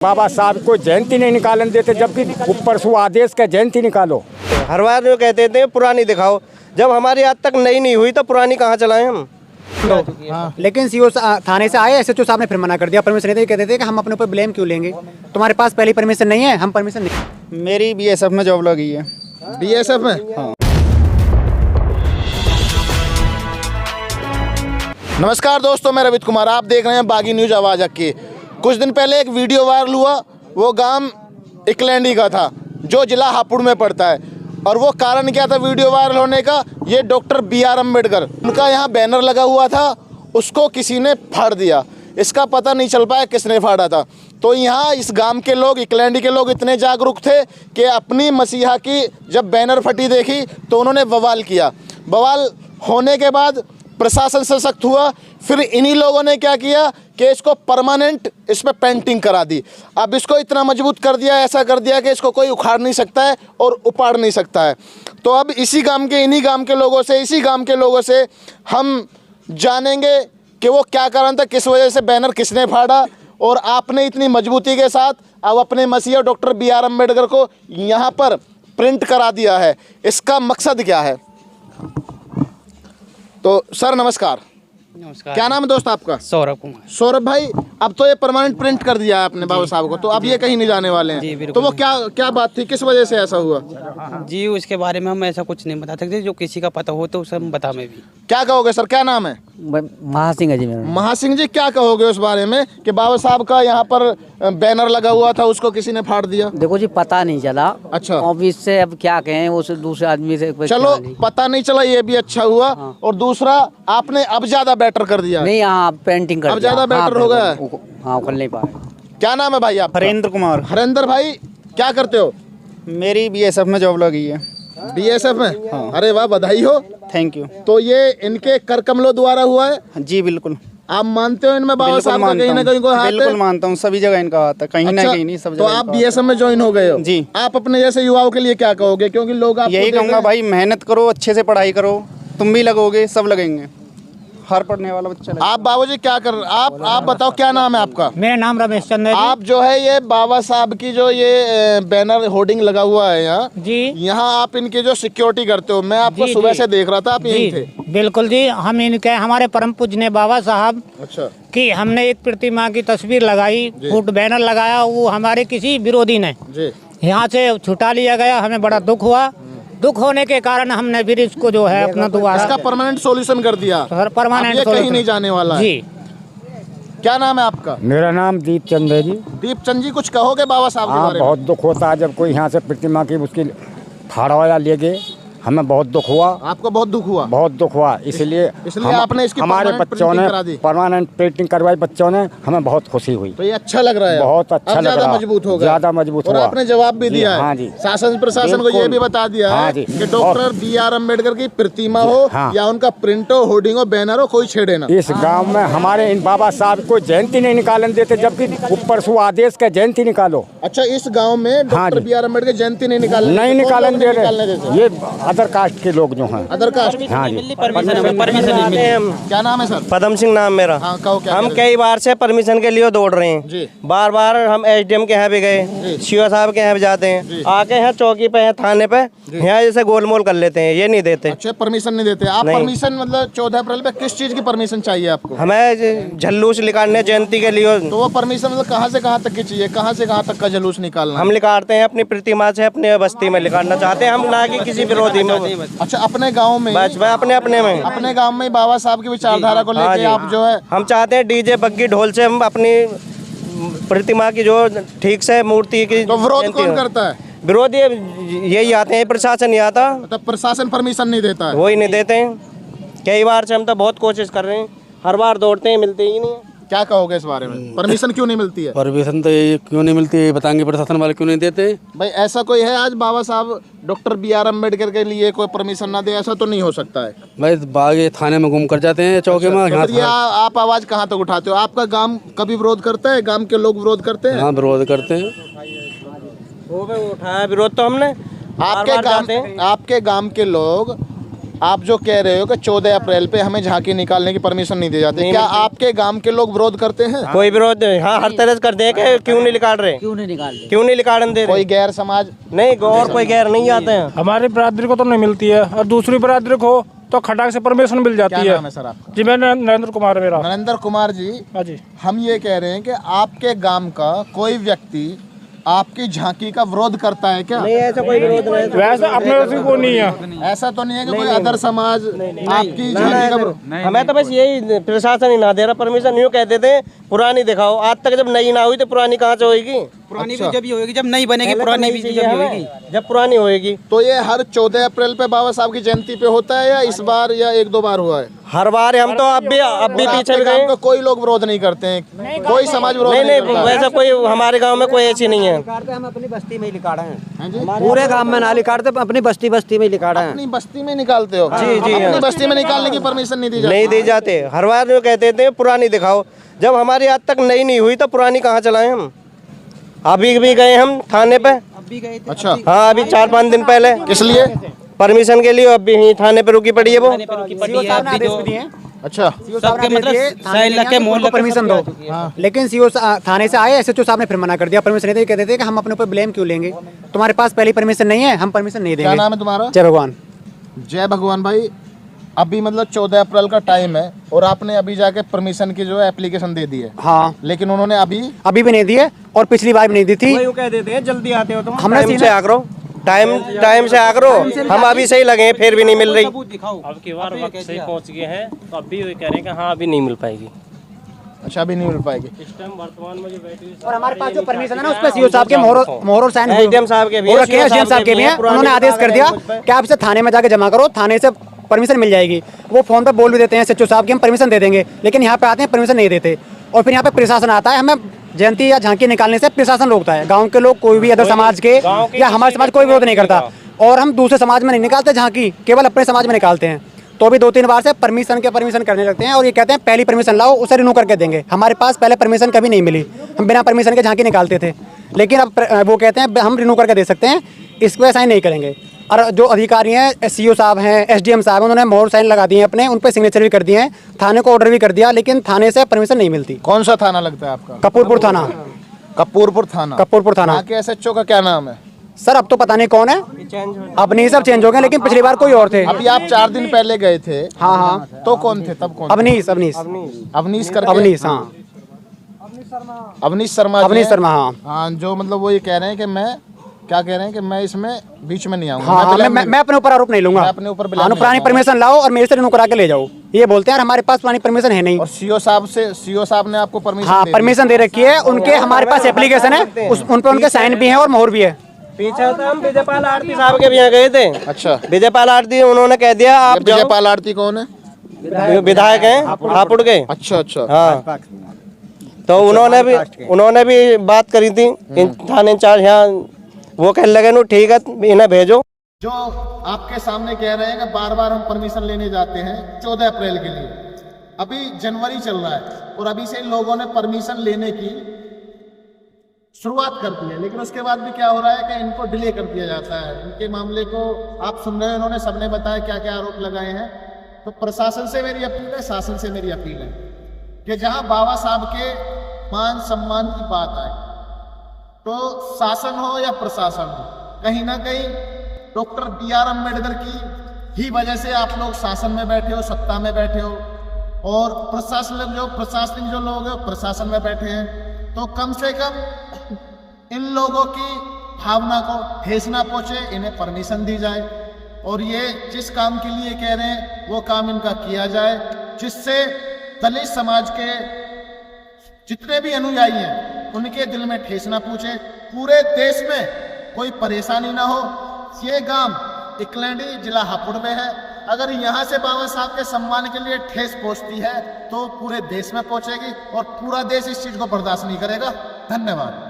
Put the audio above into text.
बाबा साहब को जयंती नहीं निकालने देते, जबकि ऊपर से आदेश का जयंती निकालो। हर बार जो कहते थे पुरानी दिखाओ, जब हमारी आज तक नई नहीं हुई तो पुरानी कहाँ चलाएं हम। लेकिन सीओ थाने से आए, एसएचओ साहब ने फिर मना कर दिया, परमिशन नहीं थे। कहते थे कि हम अपने ऊपर ब्लेम क्यों लेंगे, तुम्हारे पास पहली परमिशन नहीं है, हम परमिशन नहीं। मेरी बीएसएफ में जॉब लगी है। बीएसएफ में? हाँ। नमस्कार दोस्तों, मैं रवित कुमार, आप देख रहे हैं बागी न्यूज आवाज़ की। कुछ दिन पहले एक वीडियो वायरल हुआ, वो गांव इकलैंडी का था जो जिला हापुड़ में पड़ता है। और वो कारण क्या था वीडियो वायरल होने का, ये डॉक्टर BR अम्बेडकर, उनका यहाँ बैनर लगा हुआ था, उसको किसी ने फाड़ दिया। इसका पता नहीं चल पाया किसने फाड़ा था। तो यहाँ इस गांव के लोग, इकलैंडी के लोग इतने जागरूक थे कि अपनी मसीहा की जब बैनर फटी देखी तो उन्होंने बवाल किया। बवाल होने के बाद प्रशासन से सख्त हुआ। फिर इन्हीं लोगों ने क्या किया कि इसको परमानेंट इस पर पेंटिंग करा दी। अब इसको इतना मजबूत कर दिया, ऐसा कर दिया कि इसको कोई उखाड़ नहीं सकता है और उपाड़ नहीं सकता है। तो अब इसी गांव के, इन्हीं गांव के लोगों से, इसी गांव के लोगों से हम जानेंगे कि वो क्या कारण था, किस वजह से बैनर किसने फाड़ा, और आपने इतनी मजबूती के साथ अब अपने मसीहा डॉक्टर BR अम्बेडकर को यहाँ पर प्रिंट करा दिया है। इसका मकसद क्या है? तो सर नमस्कार। नमस्कार। क्या नाम है दोस्त आपका? सौरभ कुमार। सौरभ भाई, अब तो ये परमानेंट प्रिंट कर दिया है आपने बाबा साहब को, तो अब ये कहीं नहीं जाने वाले हैं। जी, तो वो क्या बात थी, किस वजह से ऐसा हुआ? जी, उसके बारे में हम ऐसा कुछ नहीं बता सकते, जो किसी का पता हो तो उसे हम बता में भी। क्या कहोगे सर, क्या नाम है? महासिंह है जी मेरा। महासिंह जी, क्या कहोगे उस बारे में कि बाबा साहब का यहाँ पर बैनर लगा हुआ था, उसको किसी ने फाड़ दिया? देखो जी, पता नहीं चला। अच्छा। ऑफिस से अब क्या कहें, उस दूसरे आदमी से चलो, पता नहीं चला, ये भी अच्छा हुआ। हाँ। और दूसरा, आपने अब ज्यादा बेटर कर दिया। नहीं, हाँ पेंटिंग कर अब ज्यादा बेटर हो गया। हाँ, उखल नहीं पाए। क्या नाम है भाई आपका? हरेंद्र कुमार। हरेंद्र भाई, क्या करते हो? मेरी बीएसएफ में जॉब लगी है। BSF में? हाँ। अरे वाह, बधाई हो। Thank you. तो ये इनके कर कमलों द्वारा हुआ है? जी बिल्कुल। आप मानते हो इनमें बाबा साहब का कहीं ना कहीं कोई हाथ है? बिल्कुल मानता हूँ, सभी जगह इनका हाथ है, कहीं ना कहीं नहीं, सब तो जगह। आप BSF में ज्वाइन हो गए हो? जी। आप अपने जैसे युवाओं के लिए क्या कहोगे, क्योंकि लोग आपको यही कहूँगा भाई, मेहनत करो, अच्छे से पढ़ाई करो, तुम भी लगोगे, सब लगेंगे, हर पढ़ने वाला बच्चा लगेगा। आप बाबूजी क्या कर रहे? आप बताओ, क्या नाम है आपका? मेरा नाम रमेश चंद्र है जी। आप जो है ये बाबा साहब की जो ये बैनर होर्डिंग लगा हुआ है यहाँ जी, यहाँ आप इनकी जो सिक्योरिटी करते हो, मैं आपको जी, सुबह जी। से देख रहा था, आप यहीं थे। बिल्कुल जी, हम इनके, हमारे परम पूजनीय बाबा साहब अच्छा। की हमने एक प्रतिमा की तस्वीर लगाई, फुट बैनर लगाया, वो हमारे किसी विरोधी ने जी। यहाँ से छुटा लिया गया। हमें बड़ा दुख हुआ। दुख होने के कारण हमने फिर इसको जो है अपना दोबारा इसका परमानेंट सॉल्यूशन कर दिया। परमानेंट, ये कहीं नहीं जाने वाला है। जी। क्या नाम है आपका? मेरा नाम दीप चंद है जी। दीपचंद जी, कुछ कहोगे बाबा साहब के हाँ, बारे में? बहुत दुख होता है जब कोई यहाँ से प्रतिमा की उसकी फाड़ा ले गए। हमें बहुत दुख हुआ। आपको बहुत दुख हुआ? बहुत दुख हुआ, इसलिए आपने इसकी हमारे permanent बच्चों printing करा दी। ने परमानेंट पेंटिंग करवाई, बच्चों ने, हमें बहुत खुशी हुई। तो ये अच्छा लग रहा है, बहुत अच्छा अब लग ज्यादा रहा, मजबूत हो गया, ज्यादा मजबूत और हुआ। आपने जवाब भी जी, दिया है। हाँ जी। शासन प्रशासन को ये बिल्कुल। भी बता दिया हाँ है जी। कि डॉक्टर BR अम्बेडकर की प्रतिमा हो, हाँ। या उनका प्रिंट हो, होर्डिंग हो, बैनर हो, कोई छेड़े ना। इस गांव में हमारे इन बाबा साहब को जयंती नहीं निकालने देते, जबकि ऊपर से आदेश का जयंती निकालो। अच्छा, इस गांव में हाँ डॉक्टर जी। BR अम्बेडकर जयंती नहीं निकालने नहीं निकालने दे निकालने रहे, देते। ये अदर कास्ट के लोग जो हैं। Other caste? हाँ जी। क्या नाम है सर? पदम सिंह नाम मेरा। हाँ, कहो क्या हम कह रहे कई बार से परमिशन के लिए दौड़ रहे जी। हैं। बार बार हम SDM के यहाँ भी गए, सीओ साहब के यहाँ भी जाते हैं, आके यहाँ चौकी पे है, थाने पे यहाँ जैसे गोलमोल कर लेते हैं, ये नहीं देते। अच्छा, परमिशन नहीं देते आप? नहीं। परमिशन मतलब 14 अप्रैल पे किस चीज की परमिशन चाहिए आपको? हमें झल्लूस निकालने जयंती के लिए। तो वो परमिशन मतलब कहाँ से कहाँ तक की चाहिए, कहाँ से कहाँ तक का जुलूस निकालना? हम निकालते हैं अपनी प्रतिमा से, अपने बस्ती में निकालना चाहते हैं हम, ना कि किसी विरोधी में। अच्छा, अपने गांव में? बस भाई, अपने में। अपने गांव में बाबा साहब की विचारधारा को हाँ लेके जी। आप जो है, हम चाहते हैं डीजे बग्गी ढोल से हम अपनी प्रतिमा की जो ठीक से मूर्ति की तो विरोध जयंती कौन हो। करता है? विरोधी यही आते हैं, प्रशासन नहीं आता, मतलब प्रशासन परमिशन नहीं देता है? वही नहीं देते हैं। कई बार से हम तो बहुत कोशिश कर रहे हैं, हर बार दौड़ते हैं, मिलते ही नहीं है। क्या कहोगे इस बारे में, परमिशन क्यों नहीं मिलती है? परमिशन तो ये क्यों नहीं मिलती है बताएंगे, प्रशासन वाले क्यों नहीं देते? भाई ऐसा कोई है आज बाबा साहब डॉक्टर BR अम्बेडकर के लिए कोई परमिशन ना दे, ऐसा तो नहीं हो सकता है। भाई बागे थाने में घूम कर जाते हैं, चौके में। तो फिर ये आप आवाज कहाँ तक उठाते हो? आपका गांव कभी विरोध करता है? गांव के लोग विरोध करते हैं? हाँ, विरोध करते हैं। वो भी उठाया विरोध तो हमने। आपके गांव के लोग आप जो कह रहे हो कि 14 अप्रैल पे हमें झांकी निकालने की परमिशन नहीं दी जाती, क्या आपके गांव के लोग विरोध करते हैं? कोई विरोध नहीं, हाँ हर तरह से करते हैं कि क्यों नहीं निकाल रहे, क्यों नहीं निकाल रहे? क्यों नहीं निकालने दे रहे? कोई गैर समाज नहीं, और कोई गैर नहीं आते हैं। हमारी बरादरी को तो नहीं मिलती है, और दूसरी बरादरी को तो खटाक से परमिशन मिल जाती क्या है। नाम है सर आपका? जी, मैं नरेंद्र कुमार है मेरा। नरेंद्र कुमार जी, हाँ जी। हम ये कह रहे हैं कि आपके गांव का कोई व्यक्ति आपकी झांकी का विरोध करता है क्या? नहीं, ऐसा कोई विरोध नहीं। वैसे अपने वैसे को नहीं है। ऐसा तो नहीं है कि कोई अदर समाज आपकी झांकी का विरोध? हमें तो बस यही प्रशासन ही ना दे रहा परमिशन। यूँ कहते थे पुरानी दिखाओ, आज तक जब नई ना हुई तो पुरानी कहाँ से होगी? पुरानी भी जब ही होगी, जब नई बनेगी, पुरानी भी जब होगी, जब पुरानी होएगी। तो ये हर 14 अप्रैल पे बाबा साहब की जयंती पे होता है या इस बार या 1-2 बार हुआ है? हर बार हम तो अब भी पीछे आपके गए। गांव का कोई लोग विरोध नहीं करते हैं, कोई समाज विरोध नहीं नहीं नहीं, करता? वैसा कोई हमारे गांव में कोई ऐसी नहीं है। हम अपनी बस्ती में ही निकाले हैं, पूरे गांव में ना निकालते, अपनी बस्ती बस्ती में निकाला है। अपनी बस्ती में निकालते हो? जी, जी, अपनी हाँ। बस्ती में निकालने की परमिशन नहीं दी जाती? नहीं दी जाते, हर बार जो कहते थे पुरानी दिखाओ, जब हमारी आज तक नई नहीं हुई तो पुरानी कहाँ चलाएं हम? अभी भी गए हम थाने पे। अच्छा, हाँ, अभी 4-5 दिन पहले। किस लिए? परमिशन के लिए। अभी यहीं थाने पे रुकी पड़ी है वो। सीओ साहब ने आदेश भी दिए हैं। अच्छा, सीओ साहब ने आदेश दिए, थाने के मोहल्ले को परमिशन दो, लेकिन सीओ थाने से आए, एसएचओ साहब ने फिर मना कर दिया, परमिशन नहीं दी। कहते थे कि हम अपने ऊपर ब्लेम क्यों लेंगे, तुम्हारे पास पहली परमिशन नहीं है, हम परमिशन नहीं देंगे। क्या नाम है तुम्हारा? जय भगवान। जय भगवान भाई, अभी मतलब 14 अप्रैल का टाइम है और आपने अभी जाके परमिशन की जो है एप्लीकेशन दे दी है। हाँ, लेकिन उन्होंने अभी भी नहीं दिए और पिछली बार भी नहीं दी थी। वो यूँ कह देते हैं जल्दी आते हो तुम, हमने टाइम से आ करो, टाइम से आ करो। हम अभी सही लगे हैं, फिर भी नहीं मिल रही। अब की बार वक्त सही पहुंच गए हैं, तो अभी वही कह रहे हैं कि हाँ अभी नहीं मिल पाएगी। अच्छा, अभी नहीं मिल पाएगी। इस टाइम वर्तमान में जो बैठी हुई और हमारे पास जो परमिशन है ना, उस पर सीओ साहब के मोहर और साइन एसडीएम साहब के भी, एसडीएम साहब के भी हैं। उन्होंने आदेश कर दिया कि आप इसे थाने में जाके जमा करो, थाने से परमिशन मिल जाएगी। वो फोन पे बोल भी देते हैं एसएचओ साहब की हम परमिशन दे देंगे, लेकिन यहाँ पे आते हैं परमिशन नहीं देते। और फिर यहाँ पे प्रशासन आता है, हमें जयंती या झांकी निकालने से प्रशासन रोकता है। गाँव के लोग, कोई भी अदर समाज के या हमारे समाज कोई विरोध नहीं करता, और हम दूसरे समाज में नहीं निकालते झांकी, केवल अपने समाज में निकालते हैं। तो अभी 2-3 बार से परमिशन करने लगते हैं और ये कहते हैं पहली परमिशन लाओ, उसे रिन्यू करके देंगे। हमारे पास पहले परमिशन कभी नहीं मिली, हम बिना परमिशन के झांकी निकालते थे, लेकिन अब वो कहते हैं हम रिन्यू करके दे सकते हैं, इस पर साइन नहीं करेंगे। और जो अधिकारी हैं, सीओ साहब हैं, एसडीएम साहब, उन्होंने मोहर साइन लगा दिए अपने, उन पर सिग्नेचर भी कर दिए हैं, थाने को ऑर्डर भी कर दिया, लेकिन थाने से परमिशन नहीं मिलती। कौन सा थाना लगता है आपका? कपूरपुर थाना। कपूरपुर थाना। कपूरपुर थाना। यहाँ के एसएचओ का क्या नाम है? सर अब तो पता नहीं कौन है, अब नहीं, सब चेंज हो गए, लेकिन पिछली बार कोई और थे। अभी आप 4 दिन पहले गए थे। हाँ हाँ, तो कौन थे तब? कौन? अवनीश करके? अवनीश, हाँ, अवनीश शर्मा। अवनीश शर्मा, हाँ हाँ, जो मतलब वो ये कह रहे हैं कि मैं क्या कह रहे हैं कि मैं इसमें बीच में नहीं आऊंगा। हाँ, मैं अपने ऊपर आरोप नहीं लूंगा। मैं अपने ऊपर हाँ, पुरानी परमिशन लाओ और मेरे से रिन्यू करा के ले जाओ, ये बोलते हैं। हमारे पास पुरानी परमिशन है नहीं। और सीओ साहब ने आपको परमिशन? हाँ, परमिशन दे रखी है उनके, हमारे पास एप्लीकेशन है, उन पे उनके साइन भी हैं और मोहर भी है। पीछे तो हम विजयपाल आरती साहब के भी यहाँ गए थे। अच्छा, विजयपाल आरती, उन्होंने कह दिया आप जाओ। विजयपाल आरती कौन है? विधायक हैं हापुड़ के। अच्छा अच्छा, हाँ, तो उन्होंने भी बात करी थी थाने इंचार्ज यहाँ, वो कहने लगे नो ठीक है इन्हें भेजो। जो आपके सामने कह रहे हैं कि बार बार हम परमिशन लेने जाते हैं 14 अप्रैल के लिए, अभी जनवरी चल रहा है और अभी से इन लोगों ने परमिशन लेने की शुरुआत कर दी है, लेकिन उसके बाद भी क्या हो रहा है कि इनको डिले कर दिया जाता है। इनके मामले को आप सुन रहे हैं, इन्होंने सबने बताया क्या क्या आरोप लगाए हैं। तो प्रशासन से मेरी अपील है, शासन से मेरी अपील है कि जहां बाबा साहब के मान सम्मान की बात आए, तो शासन हो या प्रशासन हो, कहीं ना कहीं डॉक्टर BR अम्बेडकर की ही वजह से आप लोग शासन में बैठे हो, सत्ता में बैठे हो, और प्रशासनिक जो लोग हैं प्रशासन में बैठे हैं। तो कम से कम इन लोगों की भावना को ठेस ना पहुंचे, इन्हें परमिशन दी जाए और ये जिस काम के लिए कह रहे हैं वो काम इनका किया जाए, जिससे दलित समाज के जितने भी अनुयायी हैं उनके दिल में ठेस ना पहुंचे, पूरे देश में कोई परेशानी ना हो। ये गांव इकलैंडी जिला हापुड़ में है, अगर यहाँ से बाबा साहब के सम्मान के लिए ठेस पहुंचती है तो पूरे देश में पहुंचेगी और पूरा देश इस चीज को बर्दाश्त नहीं करेगा। धन्यवाद।